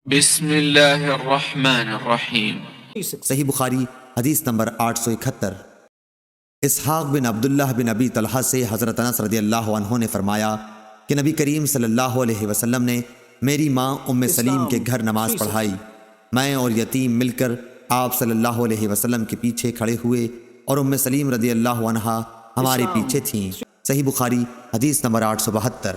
بسم اللہ الرحمن الرحیم۔ صحیح بخاری حدیث نمبر 871۔ اسحاق بن عبداللہ بن ابی طلحہ سے حضرت انس رضی اللہ عنہ نے فرمایا کہ نبی کریم صلی اللہ علیہ وسلم نے میری ماں ام سلیم کے گھر نماز پڑھائی۔ میں اور یتیم مل کر آپ صلی اللہ علیہ وسلم کے پیچھے کھڑے ہوئے اور ام سلیم رضی اللہ عنہا ہمارے پیچھے تھیں۔ صحیح بخاری حدیث نمبر 872۔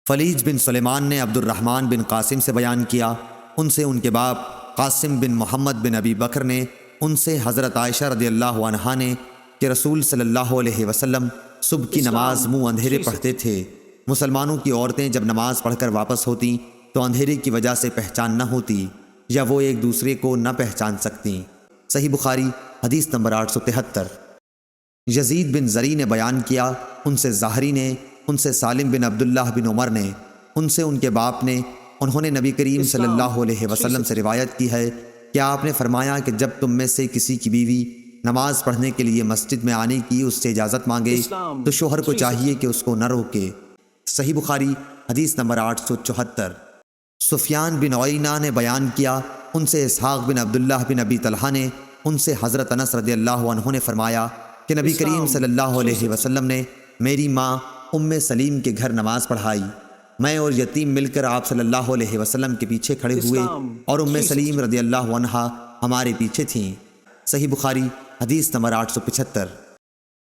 فلیج بن سلیمان نے عبد الرحمن بن قاسم سے بیان کیا، ان سے ان کے باپ قاسم بن محمد بن ابی بکر نے، ان سے حضرت عائشہ رضی اللہ عنہا نے کہ رسول صلی اللہ علیہ وسلم صبح کی نماز منہ اندھیرے پڑھتے تھے۔ مسلمانوں کی عورتیں جب نماز پڑھ کر واپس ہوتیں تو اندھیرے کی وجہ سے پہچان نہ ہوتی یا وہ ایک دوسرے کو نہ پہچان سکتیں۔ صحیح بخاری حدیث نمبر 873۔ یزید بن زری نے بیان کیا، ان سے زہری نے، ان سے سالم بن عبداللہ بن عمر نے، ان سے ان کے باپ نے، انہوں نے نبی کریم صلی اللہ علیہ وسلم سے روایت کی ہے کہ آپ نے فرمایا کہ جب تم میں سے کسی کی بیوی نماز پڑھنے کے لیے مسجد میں آنے کی اس سے اجازت مانگے تو شوہر کو چاہیے کہ اس کو نہ روکے۔ صحیح بخاری حدیث نمبر 874۔ سفیان بن عیینہ نے بیان کیا، ان سے اسحاق بن عبداللہ بن ابی طلحہ نے، ان سے حضرت انس رضی اللہ عنہ نے فرمایا کہ نبی کریم صلی اللہ علیہ وسلم نے میری ماں ام سلیم کے گھر نماز پڑھائی۔ میں اور یتیم مل کر آپ صلی اللہ علیہ وسلم کے پیچھے کھڑے ہوئے اور ام سلیم رضی اللہ عنہا ہمارے پیچھے تھیں۔ صحیح بخاری حدیث نمبر 875۔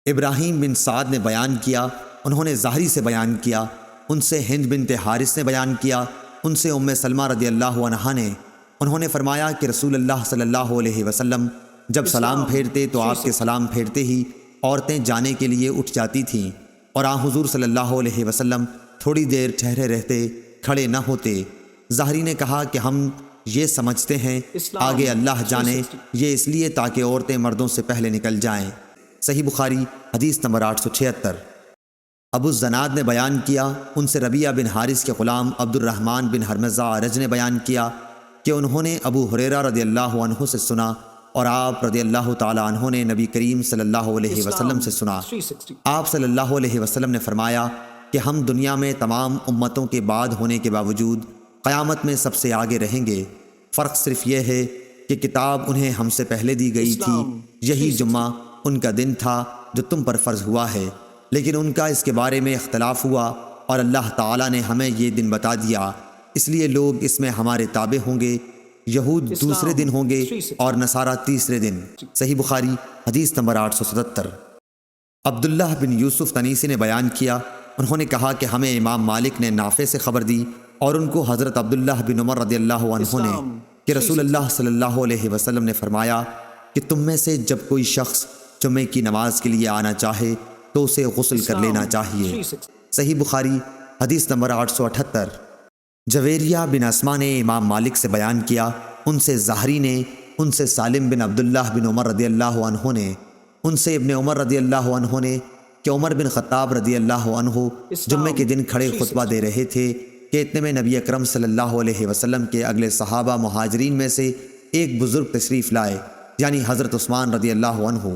ابراہیم بن سعد نے بیان کیا، انہوں نے زہری سے بیان کیا، ان سے ہند بنت حارث نے بیان کیا، ان سے ام سلمہ رضی اللہ عنہا نے، انہوں نے فرمایا کہ رسول اللہ صلی اللہ علیہ وسلم جب سلام پھیرتے تو آپ کے سلام پھیرتے ہی عورتیں جانے کے لیے اٹھ جاتی تھیں اور حضور صلی اللہ علیہ وسلم تھوڑی دیر ٹھہرے رہتے، کھڑے نہ ہوتے۔ زہری نے کہا کہ ہم یہ سمجھتے ہیں آگے اللہ جانے، یہ اس لیے تاکہ عورتیں مردوں سے پہلے نکل جائیں۔ صحیح بخاری حدیث نمبر 876۔ ابو الزناد نے بیان کیا، ان سے ربیعہ بن حارث کے غلام عبد الرحمن بن حرمزہ ارج نے بیان کیا کہ انہوں نے ابو ہریرہ رضی اللہ عنہ سے سنا اور آپ رضی اللہ تعالی عنہ نے نبی کریم صلی اللہ علیہ وسلم سے سنا۔ آپ صلی اللہ علیہ وسلم نے فرمایا کہ ہم دنیا میں تمام امتوں کے بعد ہونے کے باوجود قیامت میں سب سے آگے رہیں گے، فرق صرف یہ ہے کہ کتاب انہیں ہم سے پہلے دی گئی تھی، یہی جمعہ ان کا دن تھا جو تم پر فرض ہوا ہے، لیکن ان کا اس کے بارے میں اختلاف ہوا اور اللہ تعالیٰ نے ہمیں یہ دن بتا دیا، اس لیے لوگ اس میں ہمارے تابع ہوں گے، یہود دوسرے دن ہوں گے اور نصارہ تیسرے دن۔ صحیح بخاری حدیث نمبر 877۔ عبداللہ بن یوسف تنیسی نے بیان کیا، انہوں نے کہا کہ ہمیں امام مالک نے نافع سے خبر دی اور ان کو حضرت عبداللہ بن عمر رضی اللہ عنہ نے کہ رسول اللہ صلی اللہ علیہ وسلم نے فرمایا کہ تم میں سے جب کوئی شخص جمعے کی نماز کے لیے آنا چاہے تو اسے غسل کر لینا چاہیے۔ صحیح بخاری حدیث نمبر 878۔ جویریہ بن اسما نے امام مالک سے بیان کیا، ان سے زہری نے، ان سے سالم بن عبداللہ بن عمر رضی اللہ عنہ نے، ان سے ابن عمر رضی اللہ عنہ نے کہ عمر بن خطاب رضی اللہ عنہ جمعے کے دن کھڑے خطبہ دے رہے تھے کہ اتنے میں نبی اکرم صلی اللہ علیہ وسلم کے اگلے صحابہ مہاجرین میں سے ایک بزرگ تشریف لائے، یعنی حضرت عثمان رضی اللہ عنہ۔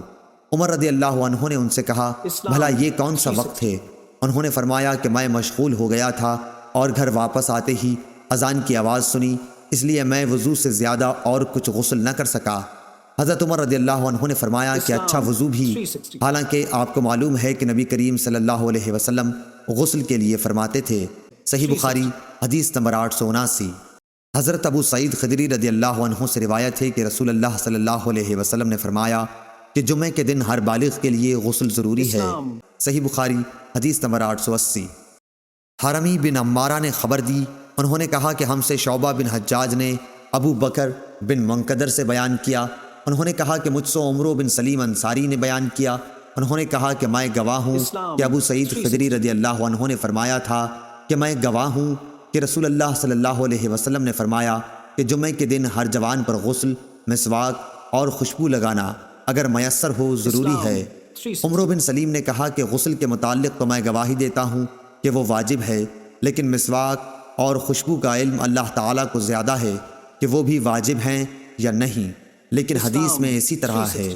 عمر رضی اللہ عنہ نے ان سے کہا، بھلا یہ کون سا وقت ہے؟ انہوں نے فرمایا کہ میں مشغول ہو گیا تھا اور گھر واپس آتے ہی اذان کی آواز سنی، اس لیے میں وضو سے زیادہ اور کچھ غسل نہ کر سکا۔ حضرت عمر رضی اللہ عنہ نے فرمایا کہ اچھا وضو بھی، حالانکہ آپ کو معلوم ہے کہ نبی کریم صلی اللہ علیہ وسلم غسل کے لیے فرماتے تھے۔ صحیح بخاری حدیث نمبر 879۔ حضرت ابو سعید خدری رضی اللہ عنہ سے روایت ہے کہ رسول اللہ صلی اللہ علیہ وسلم نے فرمایا کہ جمعے کے دن ہر بالغ کے لیے غسل ضروری ہے۔ صحیح بخاری حدیث نمبر 880۔ حرمی بن عمارہ نے خبر دی، انہوں نے کہا کہ ہم سے شعبہ بن حجاج نے ابو بکر بن منقدر سے بیان کیا، انہوں نے کہا کہ مجھ سے عمرو بن سلیم انصاری نے بیان کیا، انہوں نے کہا کہ میں گواہ ہوں کہ ابو سعید خدری رضی اللہ عنہ نے فرمایا تھا کہ میں گواہ ہوں کہ رسول اللہ صلی اللہ علیہ وسلم نے فرمایا کہ جمعے کے دن ہر جوان پر غسل، مسواک اور خوشبو لگانا اگر میسر ہو ضروری ہے۔ عمرو بن سلیم نے کہا کہ غسل کے متعلق تو میں گواہی دیتا ہوں کہ وہ واجب ہے، لیکن مسواک اور خوشبو کا علم اللہ تعالیٰ کو زیادہ ہے کہ وہ بھی واجب ہیں یا نہیں، لیکن حدیث میں اسی طرح ہے۔